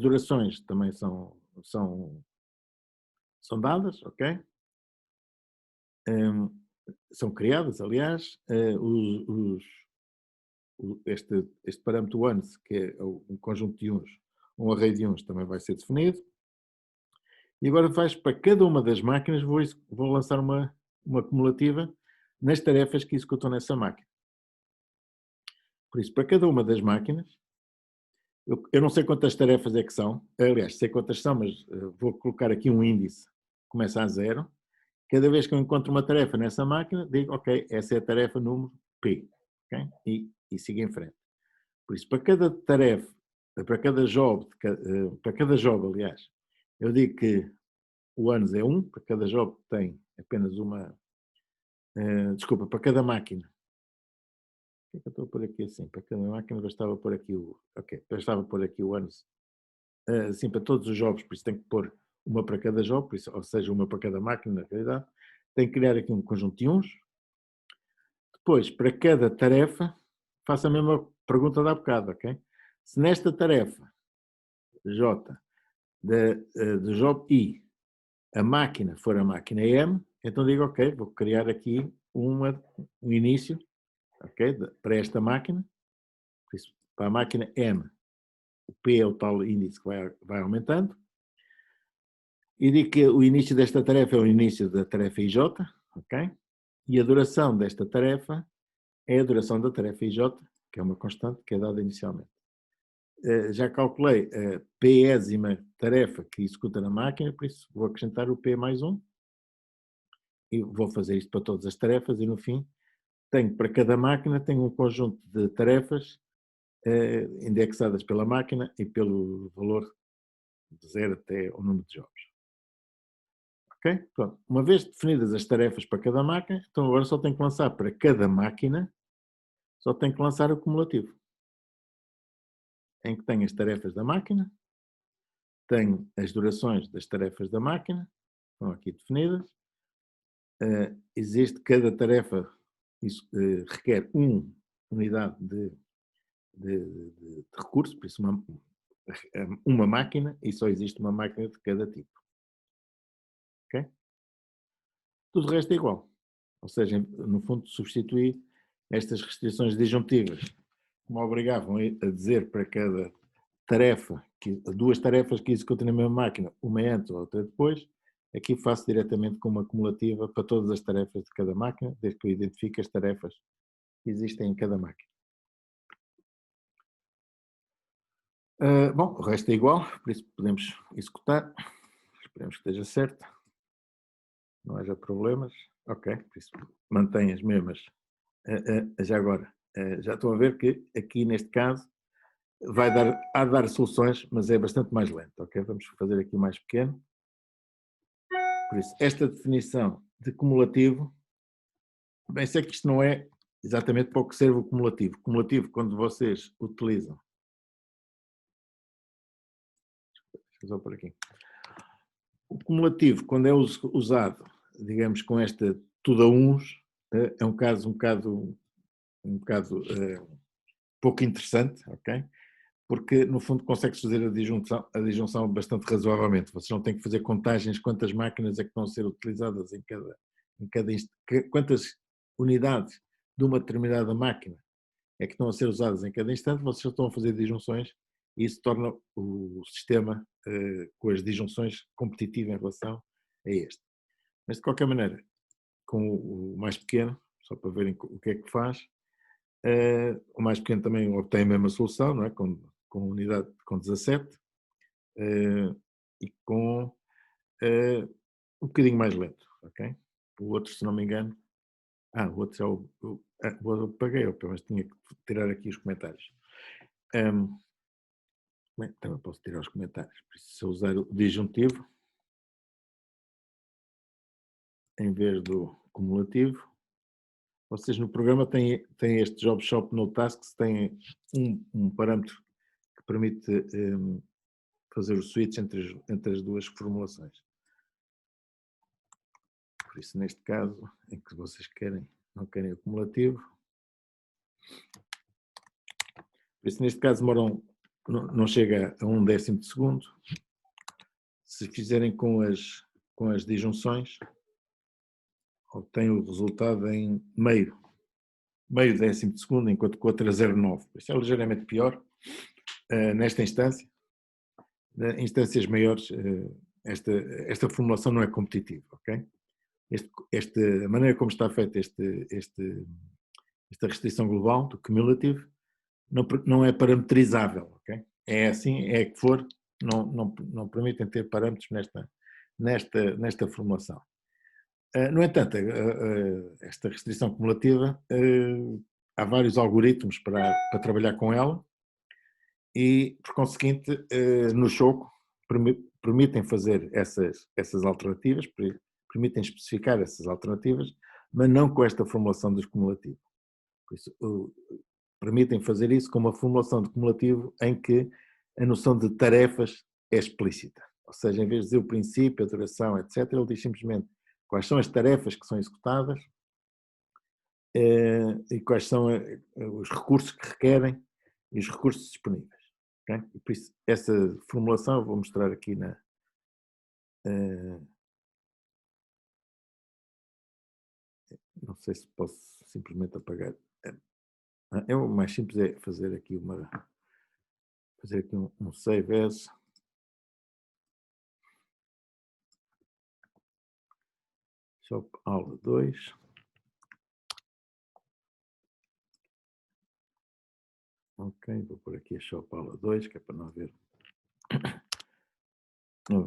durações também são dadas, ok? São criadas, aliás, este parâmetro ones, que é um conjunto de uns, um array de uns, também vai ser definido. E agora para cada uma das máquinas, vou lançar uma cumulativa nas tarefas que executam nessa máquina. Por isso, para cada uma das máquinas, eu não sei quantas tarefas é que são, aliás, sei quantas são, mas vou colocar aqui um índice, começa a 0. Cada vez que eu encontro uma tarefa nessa máquina, digo, ok, essa é a tarefa número P, okay? E sigo em frente. Por isso, para cada tarefa, para cada job, aliás, eu digo que o anos é 1, para cada job tem apenas uma, desculpa, para cada máquina. Por que eu estou a pôr aqui assim? Para cada máquina bastava pôr aqui o anos, assim, para todos os jobs, por isso tem que pôr uma para cada job, por isso, ou seja, uma para cada máquina, na realidade. Tem que criar aqui um conjunto de uns. Depois, para cada tarefa, faço a mesma pergunta de há bocado, ok? Se nesta tarefa, J, do job I, a máquina for a máquina M, então digo, ok, vou criar aqui um início, ok, para esta máquina. Por isso, para a máquina M, o P é o tal índice que vai aumentando. E digo que o início desta tarefa é o início da tarefa IJ, ok? E a duração desta tarefa é a duração da tarefa IJ, que é uma constante que é dada inicialmente. Já calculei a Pésima tarefa que executa na máquina, por isso vou acrescentar o P mais 1 e vou fazer isto para todas as tarefas e no fim para cada máquina tenho um conjunto de tarefas indexadas pela máquina e pelo valor de 0 até o número de jobs. Ok? Pronto. Uma vez definidas as tarefas para cada máquina, então agora só tenho que lançar para cada máquina, só tenho que lançar o cumulativo. Em que tenho as tarefas da máquina, tenho as durações das tarefas da máquina, estão aqui definidas. Existe cada tarefa, isso requer uma unidade de recurso, por isso uma máquina, e só existe uma máquina de cada tipo. Ok? Tudo o resto é igual. Ou seja, no fundo, substituir estas restrições disjuntivas que me obrigavam a dizer para cada tarefa, duas tarefas que executam na mesma máquina, uma antes ou outra depois, aqui faço diretamente com uma acumulativa para todas as tarefas de cada máquina, desde que eu identifique as tarefas que existem em cada máquina. Bom, o resto é igual, por isso podemos executar. Esperemos que esteja certo. Não haja problemas. Ok, por isso mantém as mesmas. Já agora, já estou a ver que aqui neste caso há de dar soluções, mas é bastante mais lento, ok? Vamos fazer aqui mais pequeno. Por isso, esta definição de cumulativo, bem, sei que isto não é exatamente para o que serve o cumulativo. Cumulativo, quando vocês utilizam, deixa eu só por aqui. O cumulativo, quando é usado, digamos, com esta tudo a uns, é um caso um bocado pouco interessante, ok? Porque no fundo consegue-se fazer a disjunção bastante razoavelmente. Vocês não têm que fazer contagens quantas máquinas é que estão a ser utilizadas quantas unidades de uma determinada máquina é que estão a ser usadas em cada instante, vocês só estão a fazer disjunções e isso torna o sistema com as disjunções competitivo em relação a este. Mas de qualquer maneira, com o mais pequeno, só para verem o que é que faz, o mais pequeno também obtém a mesma solução, não é? Com unidade com 17 e com um bocadinho mais lento, ok? O outro, se não me engano, o outro é eu paguei, mas tinha que tirar aqui os comentários. Bem, também posso tirar os comentários. Por isso, se eu usar o disjuntivo em vez do cumulativo, vocês no programa têm este job shop no tasks, têm um parâmetro que permite fazer o switch entre as duas formulações. Por isso, neste caso, em que vocês não querem o cumulativo, por isso, neste caso, não chega a 1/10 de segundo. Se fizerem com as disjunções, obtêm o resultado em meio décimo de segundo, enquanto que o outro é 0,9. Isto é ligeiramente pior nesta instância. Em instâncias maiores, esta formulação não é competitiva, ok? A maneira como está feita esta restrição global do cumulativo não é parametrizável, ok? É assim, é que for, não permitem ter parâmetros nesta formulação. No entanto, esta restrição cumulativa, há vários algoritmos para trabalhar com ela e, por conseguinte, no Choco permitem fazer essas alternativas, permitem especificar essas alternativas, mas não com esta formulação dos cumulativos. Por isso, permitem fazer isso com uma formulação de cumulativo em que a noção de tarefas é explícita. Ou seja, em vez de dizer o princípio, a duração, etc., ele diz simplesmente quais são as tarefas que são executadas e quais são os recursos que requerem e os recursos disponíveis. Okay? E por isso, essa formulação eu vou mostrar aqui não sei se posso simplesmente apagar. O mais simples é fazer aqui um save as. Shop aula 2. Ok, vou pôr aqui a Shop aula 2, que é para não haver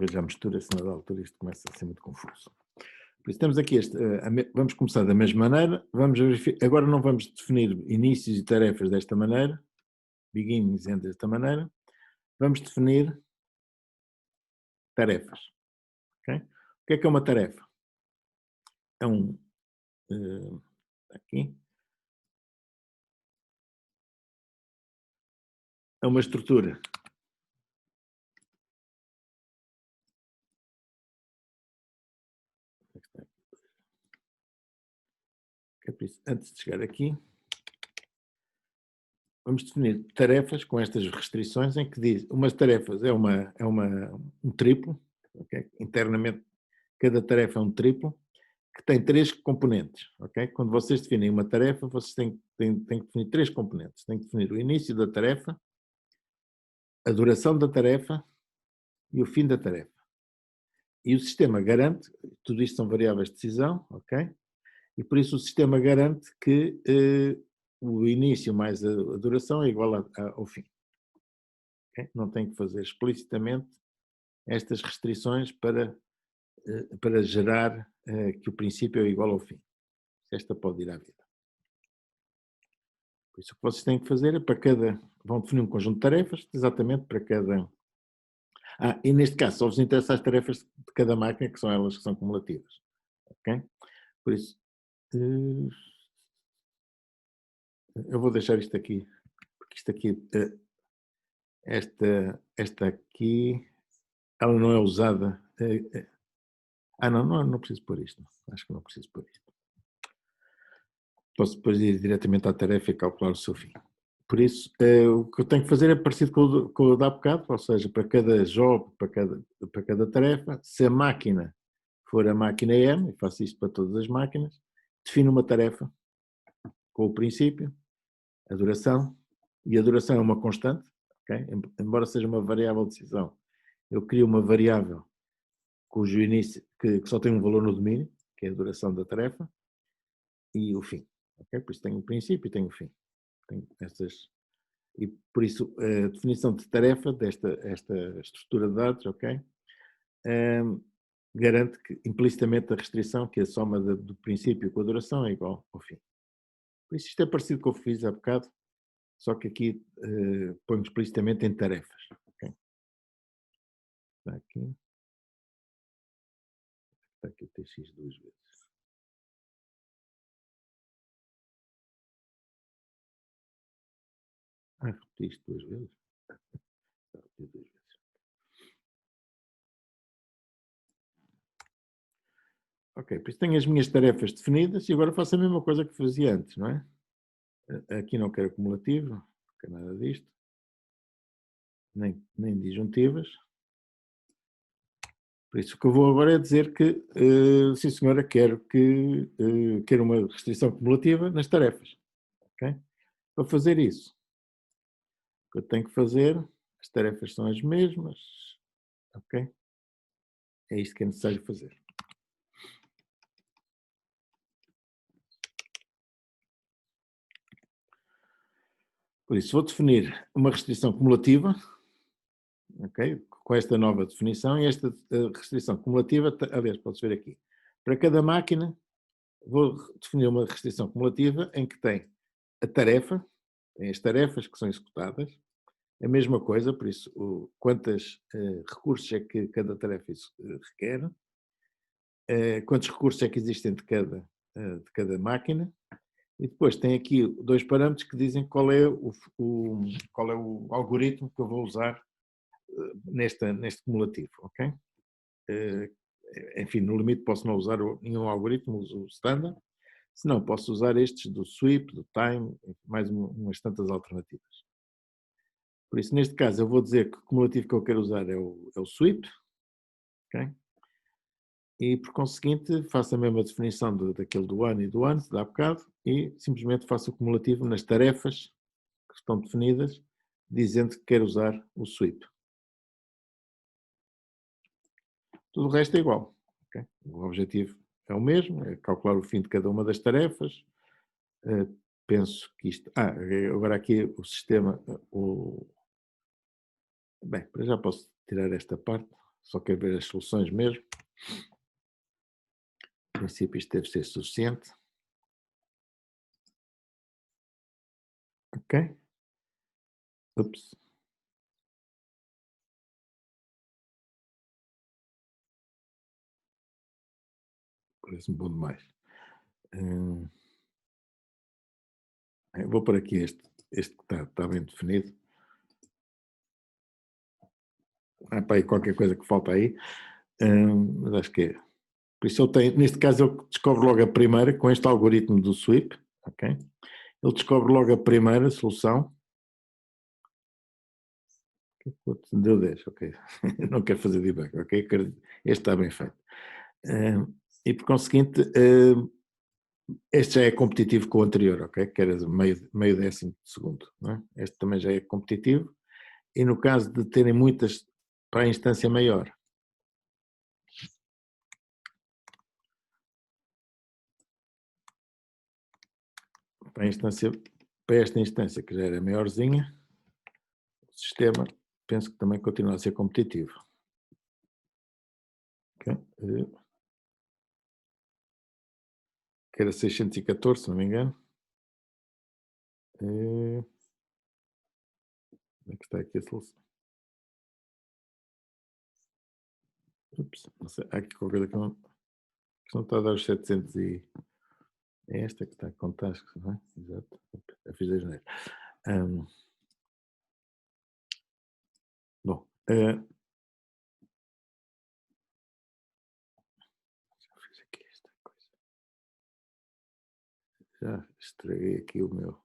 já mistura, senão da altura isto começa a ser muito confuso. Por isso temos aqui vamos começar da mesma maneira, vamos verificar, agora não vamos definir inícios e tarefas desta maneira, beginnings end desta maneira, vamos definir tarefas. Okay? O que é uma tarefa? É aqui, é uma estrutura antes de chegar aqui, vamos definir tarefas com estas restrições em que diz, umas tarefas é um triplo, okay? Internamente cada tarefa é um triplo, que tem 3 componentes, ok? Quando vocês definem uma tarefa, vocês têm que definir 3 componentes. Têm que definir o início da tarefa, a duração da tarefa e o fim da tarefa. E o sistema garante, tudo isto são variáveis de decisão, ok? E por isso o sistema garante que o início mais a duração é igual ao fim. Okay? Não tem que fazer explicitamente estas restrições para gerar que o princípio é igual ao fim. Esta pode ir à vida. Por isso o que vocês têm que fazer é vão definir um conjunto de tarefas, exatamente para cada... e neste caso só vos interessa as tarefas de cada máquina, que são elas que são cumulativas. Ok? Por isso, eu vou deixar isto aqui, porque isto aqui, esta aqui, ela não é usada. Não preciso pôr isto. Acho que não preciso pôr isto. Posso depois ir diretamente à tarefa e calcular o seu fim. Por isso, o que eu tenho que fazer é parecido com o da bocado, ou seja, para cada job, para cada tarefa, se a máquina for a máquina M, e faço isto para todas as máquinas, defino uma tarefa com o princípio, a duração, e a duração é uma constante, okay? Embora seja uma variável de decisão, eu crio uma variável cujo início, que só tem um valor no domínio, que é a duração da tarefa, e o fim. Okay? Por isso tenho o princípio e tenho o fim. Tenho e por isso a definição de tarefa esta estrutura de dados, ok? Garante que implicitamente a restrição, que é a soma do princípio com a duração, é igual ao fim. Por isso isto é parecido com o que fiz há bocado, só que aqui ponho explicitamente em tarefas. Okay? Está aqui. Está aqui o TX 2 vezes. Repeti isto 2 vezes. Está a repetir 2 vezes. Ok, por isso tenho as minhas tarefas definidas e agora faço a mesma coisa que fazia antes, não é? Aqui não quero acumulativo, não quero nada disto. Nem disjuntivas. Por isso o que eu vou agora é dizer que, sim senhora, quero uma restrição cumulativa nas tarefas. Okay? Para fazer isso, o que eu tenho que fazer, as tarefas são as mesmas, ok? É isto que é necessário fazer. Por isso, vou definir uma restrição cumulativa, ok? Com esta nova definição, e esta restrição cumulativa, aliás, pode-se ver aqui. Para cada máquina, vou definir uma restrição cumulativa em que tem a tarefa, tem as tarefas que são executadas, a mesma coisa, por isso, quantos recursos é que cada tarefa requer, quantos recursos é que existem de cada máquina, e depois tem aqui 2 parâmetros que dizem qual é o algoritmo que eu vou usar neste cumulativo, ok? Enfim, no limite posso não usar nenhum algoritmo, uso o standard, se não posso usar estes do sweep, do time, mais umas tantas alternativas. Por isso, neste caso, eu vou dizer que o cumulativo que eu quero usar é o sweep, ok? E, por conseguinte, faço a mesma definição daquele do one e do once, de há bocado, e simplesmente faço o cumulativo nas tarefas que estão definidas, dizendo que quero usar o sweep. Tudo o resto é igual. Okay? O objetivo é o mesmo, é calcular o fim de cada uma das tarefas. Penso que isto... agora aqui o sistema... Bem, para já posso tirar esta parte, só quero ver as soluções mesmo. Em princípio isto deve ser suficiente. Ok. Ups. Parece-me bom demais. Eu vou por aqui este que está bem definido. Há para aí qualquer coisa que falta aí. Mas acho que é. Por isso neste caso ele descobre logo a primeira, com este algoritmo do sweep, ok? Ele descobre logo a primeira solução. Deu 10, ok. Não quero fazer debug, ok? Este está bem feito. E por conseguinte, este já é competitivo com o anterior, ok? Que era meio décimo de segundo, não é? Este também já é competitivo. E no caso de terem muitas para a instância maior, para esta instância que já era maiorzinha, o sistema penso que também continua a ser competitivo. Okay? Que era 614, se não me engano. Onde é que está aqui a solução? Ups, não sei, há aqui qualquer coisa que não está a dar os 700 e... É esta que está com tasks, não é? Exato. Eu fiz a janeiro. Bom, já fiz aqui esta coisa. Já estraguei aqui o meu...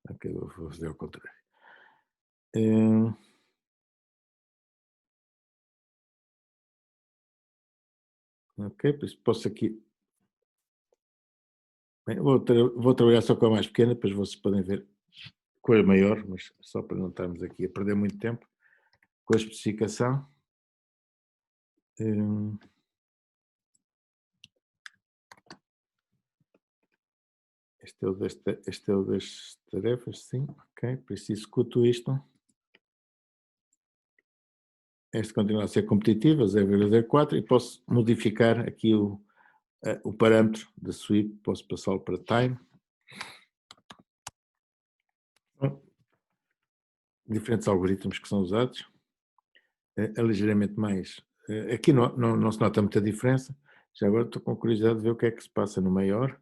Ok, vou fazer ao contrário. Ok, por isso posso aqui... Bem, vou trabalhar só com a mais pequena, depois vocês podem ver com a maior, mas só para não estarmos aqui a perder muito tempo com a especificação. Este é o das tarefas, sim, ok, por isso executo isto. Este continua a ser competitivo, 0,04, e posso modificar aqui o parâmetro da sweep, posso passá-lo para time. diferentes algoritmos que são usados, é ligeiramente mais. Aqui não se nota muita diferença. Já agora estou com curiosidade de ver o que é que se passa no maior.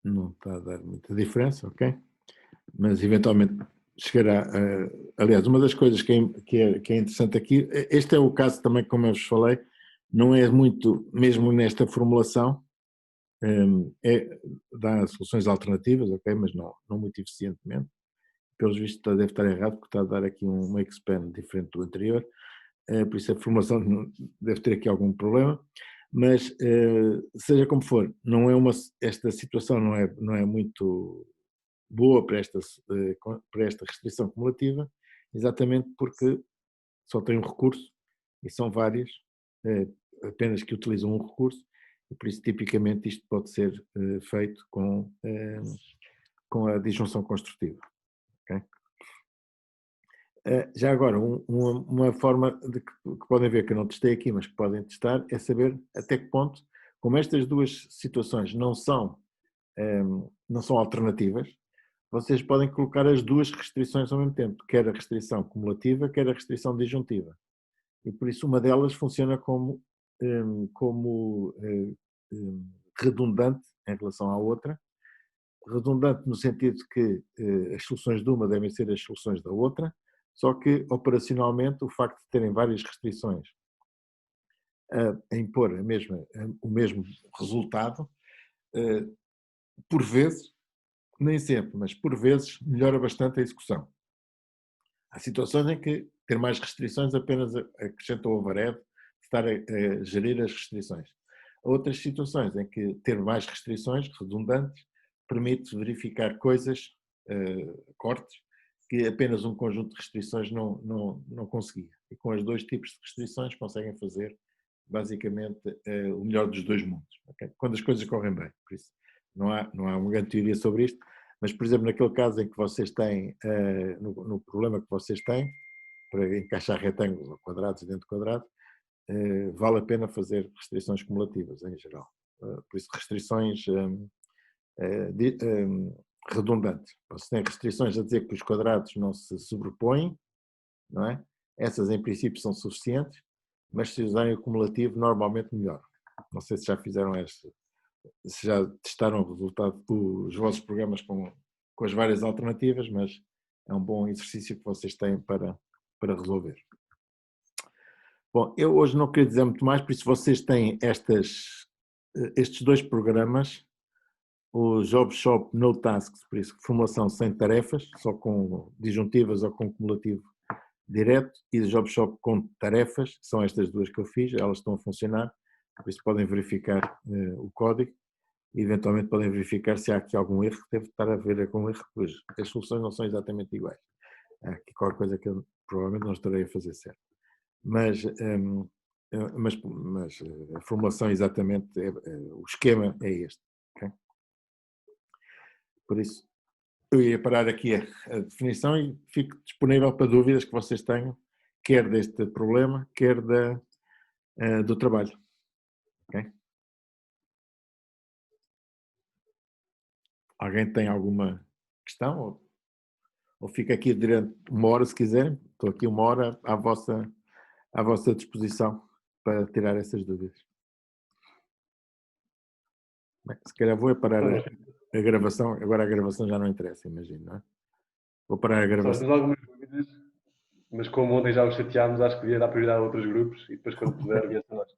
Não está a dar muita diferença, ok? Mas eventualmente chegará. Aliás, uma das coisas que é interessante aqui, este é o caso também, como eu vos falei, não é muito, mesmo nesta formulação, dá soluções alternativas, ok? Mas não muito eficientemente. Pelos vistos deve estar errado, porque está a dar aqui um expand diferente do anterior, por isso a formulação deve ter aqui algum problema. Mas, seja como for, esta situação não é muito boa para esta restrição cumulativa, exatamente porque só tem um recurso e são várias, apenas que utilizam um recurso, e por isso tipicamente isto pode ser feito com a disjunção construtiva. Okay? Já agora, uma forma que podem ver que eu não testei aqui, mas que podem testar, é saber até que ponto, como estas duas situações não são alternativas, vocês podem colocar as duas restrições ao mesmo tempo, quer a restrição cumulativa, quer a restrição disjuntiva. E por isso uma delas funciona como redundante em relação à outra, redundante no sentido de que as soluções de uma devem ser as soluções da outra, só que operacionalmente o facto de terem várias restrições a impor o mesmo resultado, por vezes, nem sempre, mas por vezes melhora bastante a execução. Há situações em que ter mais restrições apenas acrescenta o overhead de estar a gerir as restrições. Há outras situações em que ter mais restrições redundantes permite verificar coisas, cortes, que apenas um conjunto de restrições não conseguia. E com os dois tipos de restrições conseguem fazer basicamente o melhor dos dois mundos, okay? Quando as coisas correm bem. Por isso não há uma grande teoria sobre isto, mas por exemplo naquele caso em que vocês têm, no problema que vocês têm, para encaixar retângulos ou quadrados dentro de quadrados, vale a pena fazer restrições cumulativas em geral. Por isso restrições redundantes. Você tem restrições a dizer que os quadrados não se sobrepõem, não é? Essas em princípio são suficientes, mas se usarem o cumulativo normalmente melhor. Não sei se já fizeram se já testaram o resultado dos vossos programas com as várias alternativas, mas é um bom exercício que vocês têm para resolver. Bom, eu hoje não queria dizer muito mais, por isso vocês têm estes dois programas, o Job Shop No Tasks, por isso formulação sem tarefas, só com disjuntivas ou com cumulativo direto, e o Job Shop com tarefas, são estas duas que eu fiz, elas estão a funcionar, por isso podem verificar o código e eventualmente podem verificar se há aqui algum erro que deve estar a ver com erro, pois as soluções não são exatamente iguais. Há aqui qualquer coisa que eu provavelmente não estarei a fazer certo. Mas a formulação exatamente, o esquema é este. Okay? Por isso, eu ia parar aqui a definição e fico disponível para dúvidas que vocês tenham, quer deste problema, quer do trabalho. Okay? Alguém tem alguma questão? Ou fica aqui durante uma hora se quiserem? Estou aqui uma hora à vossa disposição para tirar essas dúvidas. Bem, se calhar vou parar a gravação, agora a gravação já não interessa, imagino, não é? Vou parar a gravação. Só temos algumas dúvidas, mas como ontem já os chateámos, acho que devia dar prioridade a outros grupos e depois quando puder, viesse a nós.